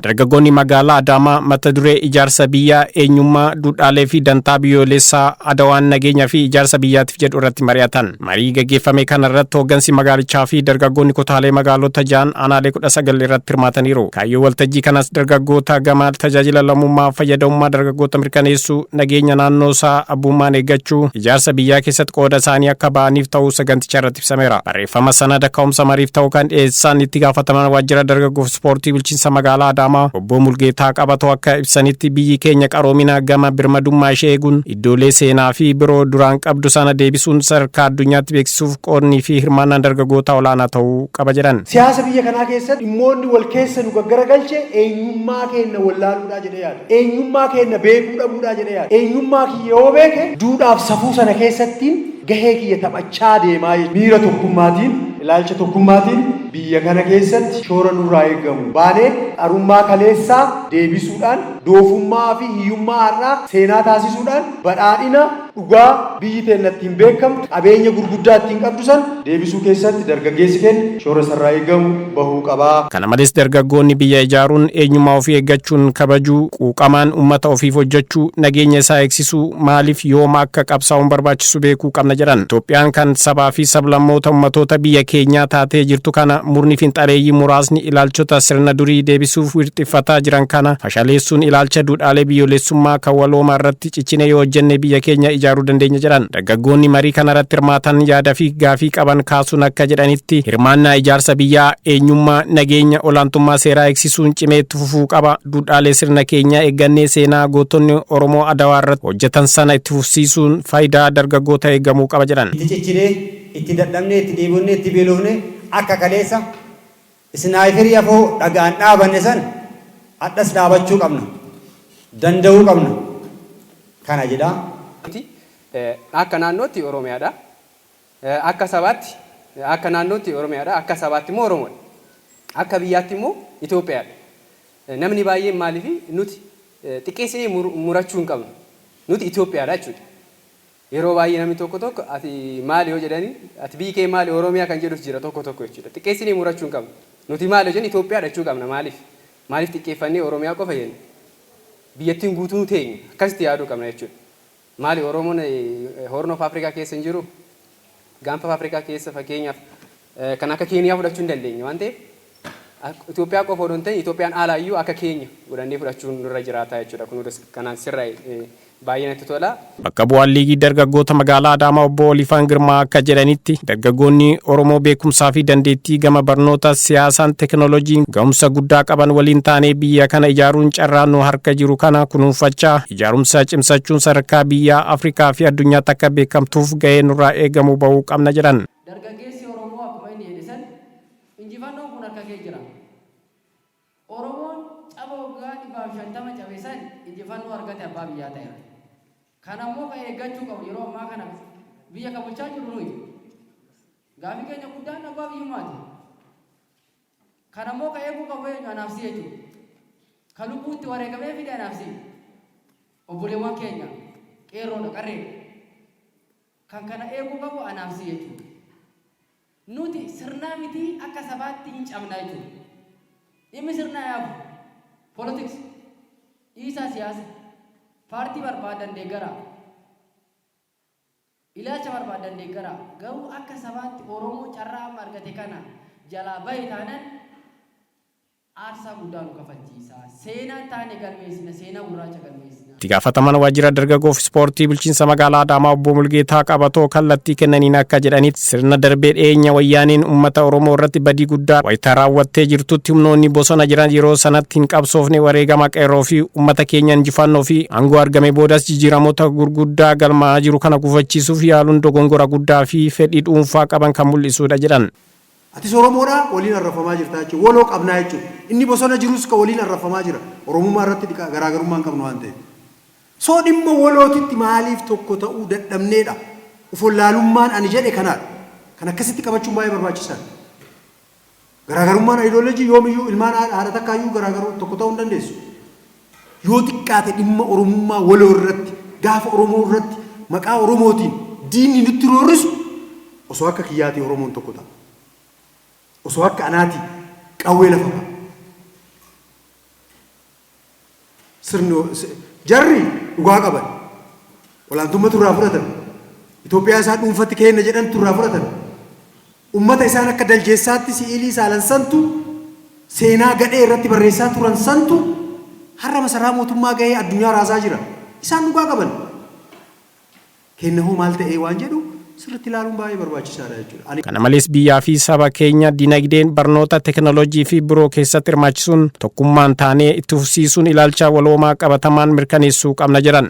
Dargaggoonni magaalaa Adaamaa mata duree ijaarsa biyyaa eenyummaa duudhaalee fi dantaa biyyoolessaa Adawaan nageenya fi ijaarsa biyyaatiif jedhu irratti mari'atan. Marii gaggeeffame kana irratti hooggansi magaalichaa fi dargaggoonni kutaalee magaalota 6 aanaalee 19 irratti hirmaataniiru. Kaayyoo waltajjii kanas dargaggoota gama tajaajila lammummaa fayyadamummaa dargaggoota mirkaneessuu, nageenya naannoo isaa abbummaan eeggachuu, ijaarsa biyyaa keessatti qooda isaanii akka ba'aniif ta'uu saganticha irratti ibsameera. Barreeffama sanada ka'umsa mariif ta'uu kan dhiyeessan itti gaafataman waajjira dargaggoof ispoortii bulchiinsa magaalaa Adaamaa obbo Mulgeetaa Qabatoo akka ibsanitti biyyi keenya qaroomina gama birmadummaa ishee eeguun iddoolee seenaa fi biroo duraan qabdu sana deebisuun sadarkaa addunyaatti beeksisuuf qoodnii fi hirmaannaan dargaggoota olaanaa ta'uu qaba jedhan. Siyaasa biyya kanaa keessatti dhimmoonni wal keessa nu gaggaragalche eenyummaa keenya wallaaluudhaa jedhee yaada. Eenyummaa keenya beekuu dhabuudhaa jedhee yaada. Eenyummaa kiyya yoo beeke duudhaaf safuu sana keessattiin gahee kiyya taphachaa deemaa miira tokkummaatiin ilaalcha tokkummaatiin biyya kana keessatti shoora nurraa eegamu baanee arummaa kaleessaa deebisuudhaan doofummaa fi hiyyummaa har'aa seenaa taasisuudhaan badhaadhina dhugaa biyyi teenya ittiin beekamtu qabeenya gurguddaa ittiin qabdu san deebisuu keessatti dargaggeessi keenya shoora sarraa eegamu bahuu qabaa. Kana malees dargaggoonni biyya ijaaruun eenyummaa ofii eeggachuun kabajuu, quuqamaan uummata ofiif hojjechuu, nageenya isaa eegsisuu maaliif yooma akka qabsaa'uun barbaachisu beekuu qabna jedhan. Itoophiyaan kan sabaa fi sablammoota ummatoota biyya keenyaa taatee jirtu kana murni finxaleeyyii muraasni ilaalchota sirna durii deebisuuf wirxiffataa jiran kana fashaleessuun ilaalcha duudhaalee biyyoolessummaa kan waloomaa irratti cichine yoo hojjenne biyya keenya ijaaruu dandeenya jedhan. Dargaggoonni marii kana irratti hirmaatan yaada fi gaafii qaban kaasuun akka jedhanitti hirmaannaa ijaarsa biyyaa eenyummaa nageenya olaantummaa seeraa eegsisuun cimee itti fufuu qaba. Duudhaalee sirna keenyaa eeggannee seenaa gootonni Oromoo Adawaa irratti hojjetan sana itti fufsiisuun faayidaa dargaggoota eegamuu qaba jedhan. Itti dadhabnee itti dhiibonnee itti beelofnee akka kaleessa isnaayiperii afoo dhagaan dhaabanne san addas dhaabachuu qabna, danda'uu qabna. Kana jedha. Akka naannootti Oromiyaadha. Akka sabaatti akka naannootti Oromiyaadha. Akka sabaatti immoo Oromoodha. Akka biyyaatti immoo Itoophiyaadha. Namni baay'een maaliif nuti xiqqeessinee murachuu hin qabnu. Nuti Itoophiyaadha jechuudha. Yeroo baay'ee namni tokko ati maali yoo jedhani ati biyyi kee maali Oromiyaa kan jedhus jira tokko jechuudha. Xiqqeessinee murachuu hin qabnu. Nuti maali yoo jenni Itoophiyaadha jechuu qabna. Maaliif xiqqeeffannee Oromiyaa qofa jenna? Biyyattiin guutuu teenya akkasitti yaaduu qabna jechuudha. Maali Oromoon Horn of Afrikaa keessa hin jiru? Gaanfa Afrikaa keessa fakkeenyaaf kan akka Keeniyaa fudhachuu hin dandeenya waan ta'eef Itoophiyaa qofa odoo hin ta'in Itoophiyaan alaayyuu akka keenya godhannee fudhachuun nurra jiraata jechuudha. Kun kanaan sirraa baay'ee natti tola. Bakka bu'aan liigii dargaggoota magaalaa Adaamaa obbo Olifaan Girmaa akka jedhanitti dargaggoonni Oromoo beekumsaa fi dandeettii gama barnoota siyaasaan teknooloojiin ga'umsa guddaa qaban waliin taanee biyya kana ijaaruun carraa nu harka jiru kana kunuunfachaa ijaarumsa cimsachuun sadarkaa biyyaa Afrikaa fi addunyaatti akka beekamtuuf ga'ee nurraa eegamu bahuu qabna jedhan. Dargaggeessi Oromoo akkuma inni jedhisan injifannoon kun harka kee jira. Oromoon caba waggaa 150 cabeessan injifannoo argate abbaa biyyaa ta'eera. Kanammoo kan eeggachuu qabu yeroo ammaa kana biyya kan bulchaa jiru nuyi. Gaafii keenya guddaan abbaa biyyummaati. Kanammoo kan eeguu qabu eenyu anaafsi jechuudha. Kan lubbuutti wareegamee fide anaafsi. Obboleewwan keenya qeerroodha qarree. Kan kana eeguu qabu anaafsi jechuudha. Nuti sirnaa miti akka sabaatti hin cabnaa jechuudha. Dhimmi sirnaa yaabu politiks dhiisaa siyaasa. Paartii barbaadan deeggara. Ilaalcha barbaadan deeggara. Garuu akka sabaatti Oromoo carraa amma argate kana jalaa bahe taanaan aarsaa guddaa nu kafalchiisa. Seenaa taane galmeessina, seenaa gurraacha galmeessina. Itti gaafataman waajjira dargaggoof ispoortii bulchiinsa magaalaa Adaamaa obbo Mulgeetaa Qabatoo kallattii kennaniin akka jedhanitti sirna darbee dhiyeenya wayyaaniin uummata Oromoo irratti badii guddaa wayita raawwattee jirtutti humnoonni bosona jiran yeroo sanatti hin qabsoofne wareegama qeerroo fi uummata keenya injifannoo fi aangoo argame boodas jijjiiramoota gurguddaa galmaa'aa jiru kana gufachiisuuf yaaluun dogongora guddaa fi fedhii dhuunfaa qaban kan mul'isudha jedhan. Atis Oromoodha waliin arrafamaa jirta jechuudha. Waloo qabnaa jechuudha. Inni bosona jirus ka waliin arrafamaa jira. Oromummaa irratti garaagarummaa hin qabnu waan ta'eef. Soo dhimma walootitti maaliif tokko ta'uu dadhabneedha. Ufollaalummaan ani jedhe kanaadha. Kan akkasitti qabachuun baay'ee barbaachisaadha. Garaagarummaan ayidooloojii yoomiyyuu ilmaan haadha takkaayyuu garaagaruu tokko ta'uu hin dandeessu. Yoo xiqqaate dhimma Oromummaa waloo irratti gaafa Oromoo irratti maqaa Oromootiin diinni nutti roorrisu osoo akka kiyyaati Oromoon tokko ta'a. Osoo akka anaati qawwee lafa jarri dhugaa qaban. Olaantummaa turraa fudhatan. Itoophiyaa isaa dhuunfatti kenna jedhan turraa fudhatan. Ummata isaan akka daljeessaatti si'ilii saalan santu seenaa gadhee irratti barreessaa turan santu har'a masaraa mootummaa gahee addunyaa raasaa jira. Isaan dhugaa qaban. Kenna hoo maal ta'ee waan jedhu sirriitti ilaaluun baay'ee barbaachisaadha jechuudha. Kana malees biyyaa fi saba keenya dinagdeen barnoota teekinooloojii fi biroo keessatti hirmaachisuun tokkummaan taanee itti fufsiisuun ilaalcha waloomaa qabatamaan mirkaneessuu qabna jedhan.